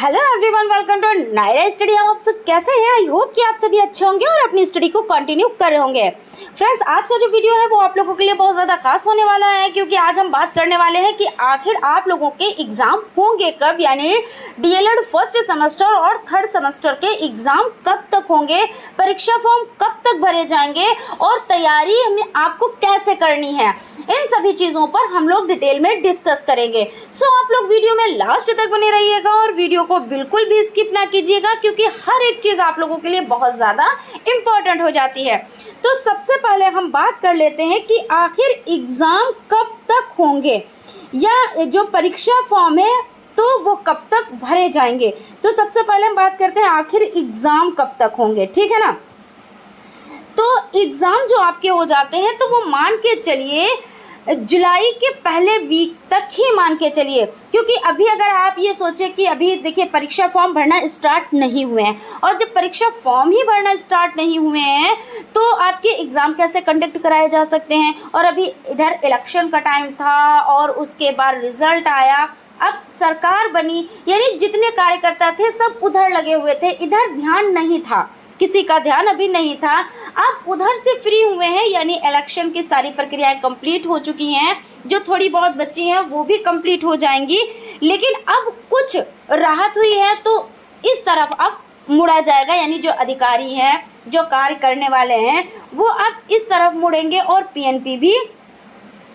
Hello everyone, welcome to Naira study. आप सब कैसे हैं? आई होप कि आप सभी अच्छे होंगे और अपनी स्टडी को कंटिन्यू कर रहे होंगे। फ्रेंड्स, आज का जो वीडियो है वो आप लोगों के लिए बहुत ज़्यादा खास होने वाला है, क्योंकि आज हम बात करने वाले हैं कि आखिर आप लोगों के एग्ज़ाम होंगे कब, यानी डीएलएड फर्स्ट सेमेस्टर और थर्ड सेमेस्टर के एग्ज़ाम कब तक होंगे, परीक्षा फॉर्म कब तक भरे जाएंगे और तैयारी हमें आपको कैसे करनी है। इन सभी चीज़ों पर हम लोग डिटेल में डिस्कस करेंगे। सो आप लोग वीडियो में लास्ट तक बने रहिएगा और वीडियो को बिल्कुल भी स्किप ना कीजिएगा, क्योंकि हर एक चीज़ आप लोगों के लिए बहुत ज़्यादा इम्पॉर्टेंट हो जाती है। तो सबसे पहले हम बात कर लेते हैं कि आखिर एग्ज़ाम कब तक होंगे या जो परीक्षा फॉर्म है तो वो कब तक भरे जाएंगे। तो सबसे पहले हम बात करते हैं आखिर एग्ज़ाम कब तक होंगे, ठीक है ना। तो एग्ज़ाम जो आपके हो जाते हैं तो वो मान के चलिए जुलाई के पहले वीक तक ही मान के चलिए, क्योंकि अभी अगर आप ये सोचें कि अभी देखिए परीक्षा फॉर्म भरना स्टार्ट नहीं हुए हैं, और जब परीक्षा फॉर्म ही भरना स्टार्ट नहीं हुए हैं तो आपके एग्ज़ाम कैसे कंडक्ट कराए जा सकते हैं। और अभी इधर इलेक्शन का टाइम था और उसके बाद रिज़ल्ट आया, अब सरकार बनी, यानी जितने कार्यकर्ता थे सब उधर लगे हुए थे, इधर ध्यान नहीं था, किसी का ध्यान अभी नहीं था। अब उधर से फ्री हुए हैं, यानी इलेक्शन की सारी प्रक्रियाएं कंप्लीट हो चुकी हैं, जो थोड़ी बहुत बची हैं वो भी कंप्लीट हो जाएंगी, लेकिन अब कुछ राहत हुई है तो इस तरफ अब मुड़ा जाएगा, यानी जो अधिकारी हैं, जो कार्य करने वाले हैं वो अब इस तरफ मुड़ेंगे और पीएनपी भी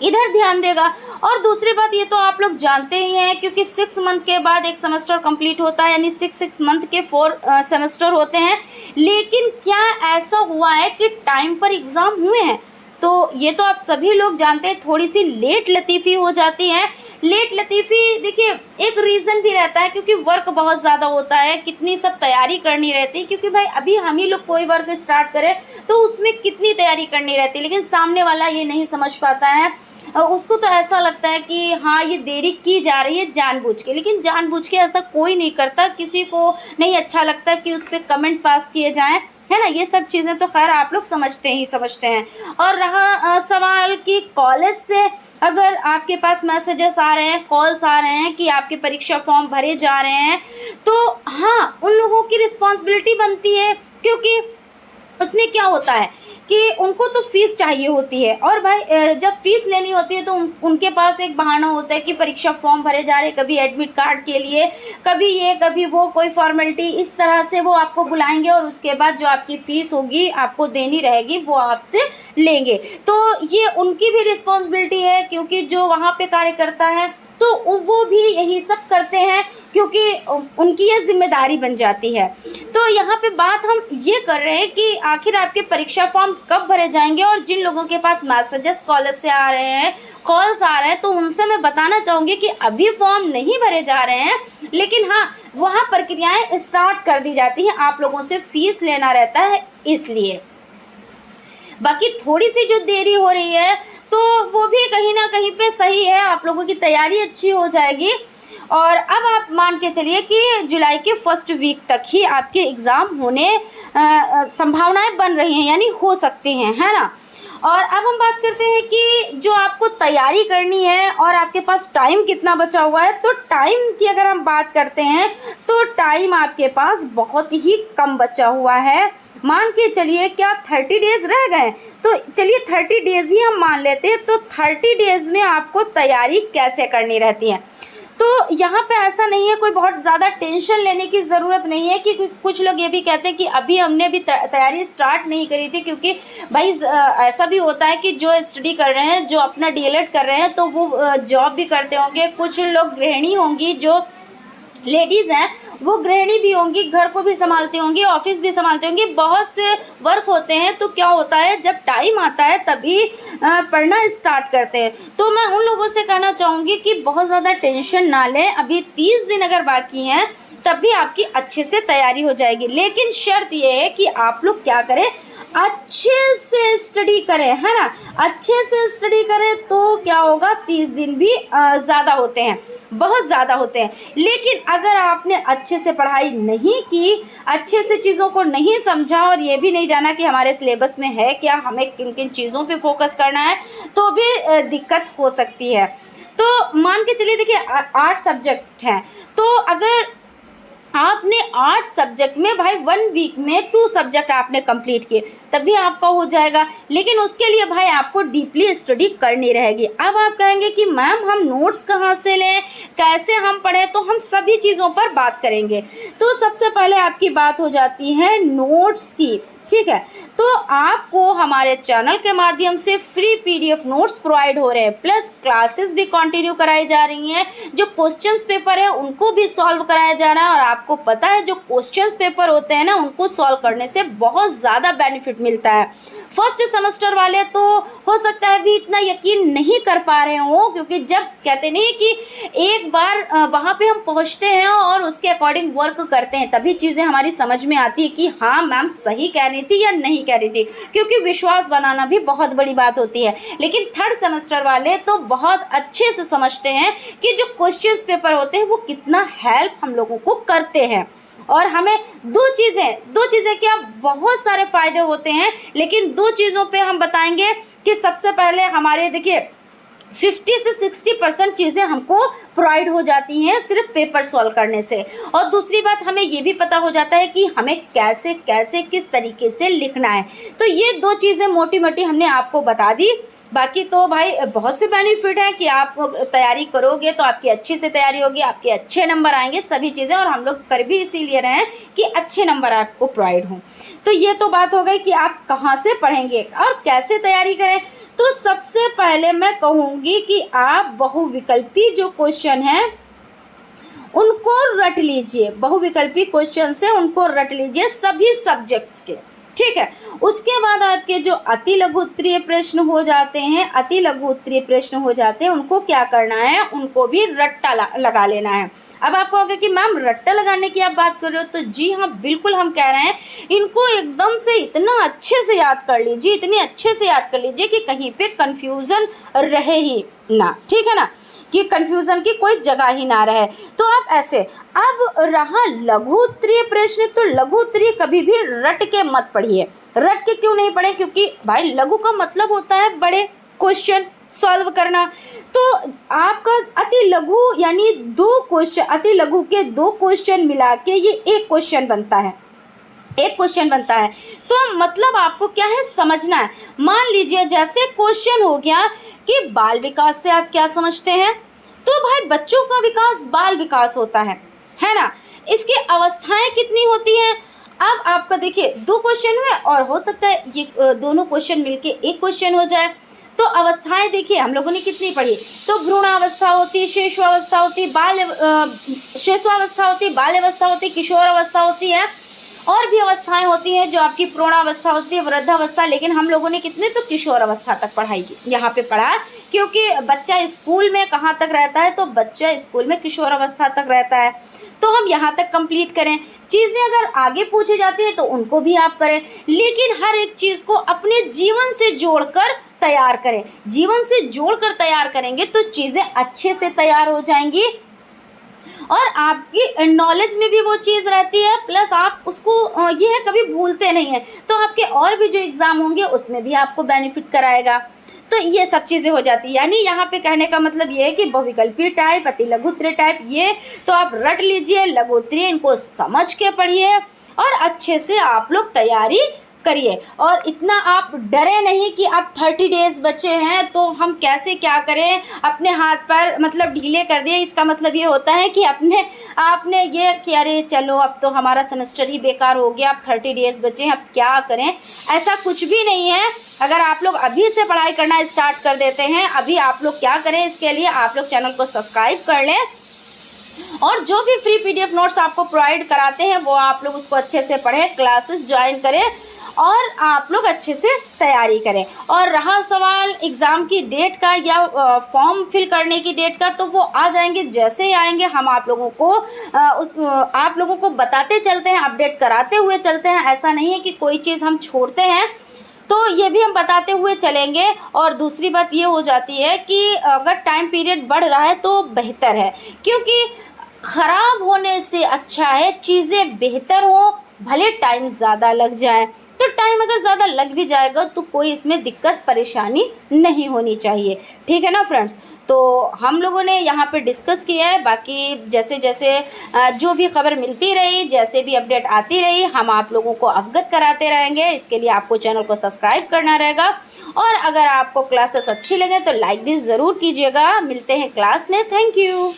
इधर ध्यान देगा। और दूसरी बात ये तो आप लोग जानते ही हैं, क्योंकि 6 मंथ के बाद एक सेमेस्टर कंप्लीट होता है, यानी 6 मंथ के 4 सेमेस्टर होते हैं। लेकिन क्या ऐसा हुआ है कि टाइम पर एग्ज़ाम हुए हैं? तो ये तो आप सभी लोग जानते हैं, थोड़ी सी लेट लतीफ़ी हो जाती है। लेट लतीफ़ी देखिए एक रीज़न भी रहता है, क्योंकि वर्क बहुत ज़्यादा होता है, कितनी सब तैयारी करनी रहती है, क्योंकि भाई अभी हम ही लोग कोई वर्क स्टार्ट करें तो उसमें कितनी तैयारी करनी रहती है, लेकिन सामने वाला ये नहीं समझ पाता है। उसको तो ऐसा लगता है कि हाँ ये देरी की जा रही है जानबूझ के, लेकिन जानबूझ के ऐसा कोई नहीं करता। किसी को नहीं अच्छा लगता कि उस पर कमेंट पास किए जाएं, है ना। ये सब चीज़ें तो खैर आप लोग समझते हैं। और रहा सवाल कि कॉलेज से अगर आपके पास मैसेजेस आ रहे हैं, कॉल्स आ रहे हैं कि आपके परीक्षा फॉर्म भरे जा रहे हैं, तो हाँ उन लोगों की रिस्पॉन्सिबिलिटी बनती है, क्योंकि उसमें क्या होता है कि उनको तो फ़ीस चाहिए होती है, और भाई जब फ़ीस लेनी होती है तो उनके पास एक बहाना होता है कि परीक्षा फॉर्म भरे जा रहे हैं, कभी एडमिट कार्ड के लिए, कभी ये कभी वो, कोई फॉर्मेलिटी, इस तरह से वो आपको बुलाएंगे और उसके बाद जो आपकी फ़ीस होगी आपको देनी रहेगी वो आपसे लेंगे। तो ये उनकी भी रिस्पॉन्सिबिलिटी है, क्योंकि जो वहाँ पे कार्य करता है तो वो भी यही सब करते हैं, क्योंकि उनकी ये जिम्मेदारी बन जाती है। तो यहाँ पे बात हम ये कर रहे हैं कि आखिर आपके परीक्षा फॉर्म कब भरे जाएंगे, और जिन लोगों के पास मैसेजेस कॉलेज से आ रहे हैं, कॉल्स आ रहे हैं, तो उनसे मैं बताना चाहूँगी कि अभी फॉर्म नहीं भरे जा रहे हैं, लेकिन हाँ वहाँ प्रक्रियाएँ स्टार्ट कर दी जाती हैं, आप लोगों से फ़ीस लेना रहता है इसलिए। बाकी थोड़ी सी जो देरी हो रही है तो वो भी कहीं ना कहीं पे सही है, आप लोगों की तैयारी अच्छी हो जाएगी। और अब आप मान के चलिए कि जुलाई के फर्स्ट वीक तक ही आपके एग्ज़ाम होने संभावनाएं बन रही हैं, यानी हो सकते हैं, है ना। और अब हम बात करते हैं कि जो आपको तैयारी करनी है और आपके पास टाइम कितना बचा हुआ है। तो टाइम की अगर हम बात करते हैं तो टाइम आपके पास बहुत ही कम बचा हुआ है। मान के चलिए क्या 30 डेज़ रह गए, तो चलिए 30 डेज़ ही हम मान लेते हैं। तो 30 डेज़ में आपको तैयारी कैसे करनी रहती है, तो यहाँ पे ऐसा नहीं है, कोई बहुत ज़्यादा टेंशन लेने की ज़रूरत नहीं है। कि कुछ लोग ये भी कहते हैं कि अभी हमने भी तैयारी स्टार्ट नहीं करी थी, क्योंकि भाई ऐसा भी होता है कि जो स्टडी कर रहे हैं, जो अपना डीएलएड कर रहे हैं, तो वो जॉब भी करते होंगे, कुछ लोग गृहिणी होंगी, जो लेडीज़ हैं वो गृहिणी भी होंगी, घर को भी संभालती होंगी, ऑफिस भी संभालती होंगी, बहुत से वर्क होते हैं। तो क्या होता है जब टाइम आता है तभी पढ़ना स्टार्ट करते हैं। तो मैं उन लोगों से कहना चाहूँगी कि बहुत ज़्यादा टेंशन ना लें, अभी 30 दिन अगर बाकी हैं तब भी आपकी अच्छे से तैयारी हो जाएगी। लेकिन शर्त ये है कि आप लोग क्या करें, अच्छे से स्टडी करें, है ना। अच्छे से स्टडी करें तो क्या होगा, 30 दिन भी ज़्यादा होते हैं, बहुत ज़्यादा होते हैं। लेकिन अगर आपने अच्छे से पढ़ाई नहीं की, अच्छे से चीज़ों को नहीं समझा और ये भी नहीं जाना कि हमारे सिलेबस में है क्या, हमें किन किन चीज़ों पे फोकस करना है, तो भी दिक्कत हो सकती है। तो मान के चलिए देखिए 8 सब्जेक्ट हैं, तो अगर आपने 8 सब्जेक्ट में भाई 1 वीक में 2 सब्जेक्ट आपने कंप्लीट किए तभी आपका हो जाएगा। लेकिन उसके लिए भाई आपको डीपली स्टडी करनी रहेगी। अब आप कहेंगे कि मैम हम नोट्स कहाँ से लें, कैसे हम पढ़ें, तो हम सभी चीज़ों पर बात करेंगे। तो सबसे पहले आपकी बात हो जाती है नोट्स की, ठीक है। तो आपको हमारे चैनल के माध्यम से फ्री पीडीएफ नोट्स प्रोवाइड हो रहे हैं, प्लस क्लासेस भी कंटिन्यू कराई जा रही हैं। जो क्वेश्चंस पेपर है उनको भी सॉल्व कराया जा रहा है। और आपको पता है जो क्वेश्चंस पेपर होते हैं ना, उनको सॉल्व करने से बहुत ज़्यादा बेनिफिट मिलता है। फर्स्ट सेमेस्टर वाले तो हो सकता है भी इतना यकीन नहीं कर पा रहे हो, क्योंकि जब कहते नहीं कि एक बार वहाँ पे हम पहुँचते हैं और उसके अकॉर्डिंग वर्क करते हैं तभी चीज़ें हमारी समझ में आती है कि हाँ मैम सही कह रही थी या नहीं कह रही थी, क्योंकि विश्वास बनाना भी बहुत बड़ी बात होती है। लेकिन थर्ड सेमेस्टर वाले तो बहुत अच्छे से समझते हैं कि जो क्वेश्चंस पेपर होते हैं वो कितना हेल्प हम लोगों को करते हैं। और हमें दो चीज़ें क्या बहुत सारे फ़ायदे होते हैं, लेकिन 2 चीज़ों पे हम बताएंगे कि सबसे पहले हमारे देखिए 50 से 60% चीज़ें हमको प्रोवाइड हो जाती हैं सिर्फ पेपर सॉल्व करने से। और दूसरी बात हमें ये भी पता हो जाता है कि हमें कैसे कैसे किस तरीके से लिखना है। तो ये 2 चीज़ें मोटी मोटी हमने आपको बता दी। बाकी तो भाई बहुत से बेनिफिट हैं कि आप तैयारी करोगे तो आपकी अच्छी से तैयारी होगी, आपके अच्छे नंबर आएंगे, सभी चीज़ें। और हम लोग कर भी इसीलिए रहे हैं कि अच्छे नंबर आपको प्रोवाइड हों। तो ये तो बात हो गई कि आप कहाँ से पढ़ेंगे और कैसे तैयारी करें। तो सबसे पहले मैं कहूँगी कि आप बहुविकल्पी जो क्वेश्चन हैं उनको रट लीजिए। बहुविकल्पी क्वेश्चन से उनको रट लीजिए सभी सब्जेक्ट्स के, ठीक है। उसके बाद आपके जो अति लघु उत्तरीय प्रश्न हो जाते हैं उनको क्या करना है, उनको भी रट्टा लगा लेना है। अब आप कहोगे कि मैम रट्टा लगाने की आप बात कर रहे हो, तो जी हाँ बिल्कुल हम कह रहे हैं इनको एकदम से इतना अच्छे से याद कर लीजिए, इतने अच्छे से याद कर लीजिए कि कहीं पे कंफ्यूजन रहे ही ना, ठीक है ना, कि कंफ्यूजन की कोई जगह ही ना रहे। तो आप ऐसे, अब रहा लघु उत्तरीय प्रश्न, तो लघु उत्तरीय कभी भी रट के मत पढ़िए। रट के क्यों नहीं पढ़े, क्योंकि भाई लघु का मतलब होता है बड़े क्वेश्चन सॉल्व करना। तो आपका अति लघु यानी 2 क्वेश्चन, अति लघु के 2 क्वेश्चन मिला के ये एक क्वेश्चन बनता है। तो मतलब आपको क्या है समझना है। मान लीजिए जैसे क्वेश्चन हो गया कि बाल विकास से आप क्या समझते हैं, तो भाई बच्चों का विकास बाल विकास होता है ना। इसकी अवस्थाएं कितनी होती हैं। अब आपका देखिए 2 क्वेश्चन हुए और हो सकता है ये दोनों क्वेश्चन मिलके एक क्वेश्चन हो जाए। तो अवस्थाएं देखिए हम लोगों ने कितनी पढ़ी, तो भ्रूणावस्था होती, शिशुअवस्था होती, बाल्यावस्था होती, किशोरावस्था होती है, और भी अवस्थाएं होती हैं जो आपकी प्रौढ़ावस्था होती है, वृद्धावस्था। लेकिन हम लोगों ने कितने तो किशोरावस्था तक पढ़ाई यहाँ पे पढ़ा, क्योंकि बच्चा स्कूल में कहाँ तक रहता है, तो बच्चा स्कूल में किशोरावस्था तक रहता है। तो हम यहाँ तक कंप्लीट करें। चीज़ें अगर आगे पूछी जाती है तो उनको भी आप करें, लेकिन हर एक चीज़ को अपने जीवन से जोड़कर तैयार करें। जीवन से जोड़कर तैयार करेंगे तो चीज़ें अच्छे से तैयार हो जाएंगी और आपकी नॉलेज में भी वो चीज़ रहती है, प्लस आप उसको ये है कभी भूलते नहीं हैं। तो आपके और भी जो एग्ज़ाम होंगे उसमें भी आपको बेनिफिट कराएगा। तो ये सब चीज़ें हो जाती है। यानी यहाँ पे कहने का मतलब ये है कि बहुविकल्पी टाइप, अति लघु उत्तरीय टाइप, ये तो आप रट लीजिए। लघु उत्तरीय इनको समझ के पढ़िए और अच्छे से आप लोग तैयारी करिए। और इतना आप डरे नहीं कि अब 30 डेज बचे हैं तो हम कैसे क्या करें, अपने हाथ पैर मतलब ढीले कर दिए। इसका मतलब ये होता है कि आपने ये कि अरे चलो अब तो हमारा सेमेस्टर ही बेकार हो गया, अब 30 डेज बचे हैं, अब क्या करें। ऐसा कुछ भी नहीं है। अगर आप लोग अभी से पढ़ाई करना स्टार्ट कर देते हैं, अभी आप लोग क्या करें, इसके लिए आप लोग चैनल को सब्सक्राइब कर लें और जो भी फ्री पीडीएफ नोट्स आपको प्रोवाइड कराते हैं वो आप लोग उसको अच्छे से पढ़ें, क्लासेस ज्वाइन करें और आप लोग अच्छे से तैयारी करें। और रहा सवाल एग्ज़ाम की डेट का या फॉर्म फिल करने की डेट का, तो वो आ जाएंगे। जैसे ही आएंगे हम आप लोगों को बताते चलते हैं, अपडेट कराते हुए चलते हैं। ऐसा नहीं है कि कोई चीज़ हम छोड़ते हैं, तो ये भी हम बताते हुए चलेंगे। और दूसरी बात ये हो जाती है कि अगर टाइम पीरियड बढ़ रहा है तो बेहतर है, क्योंकि ख़राब होने से अच्छा है चीज़ें बेहतर हो, भले टाइम ज़्यादा लग जाए। तो टाइम अगर ज़्यादा लग भी जाएगा तो कोई इसमें दिक्कत परेशानी नहीं होनी चाहिए, ठीक है ना फ्रेंड्स। तो हम लोगों ने यहाँ पे डिस्कस किया है। बाकी जैसे जैसे जो भी खबर मिलती रही, जैसे भी अपडेट आती रही, हम आप लोगों को अवगत कराते रहेंगे। इसके लिए आपको चैनल को सब्सक्राइब करना रहेगा और अगर आपको क्लासेस अच्छी लगे तो लाइक भी ज़रूर कीजिएगा। मिलते हैं क्लास में। Thank you.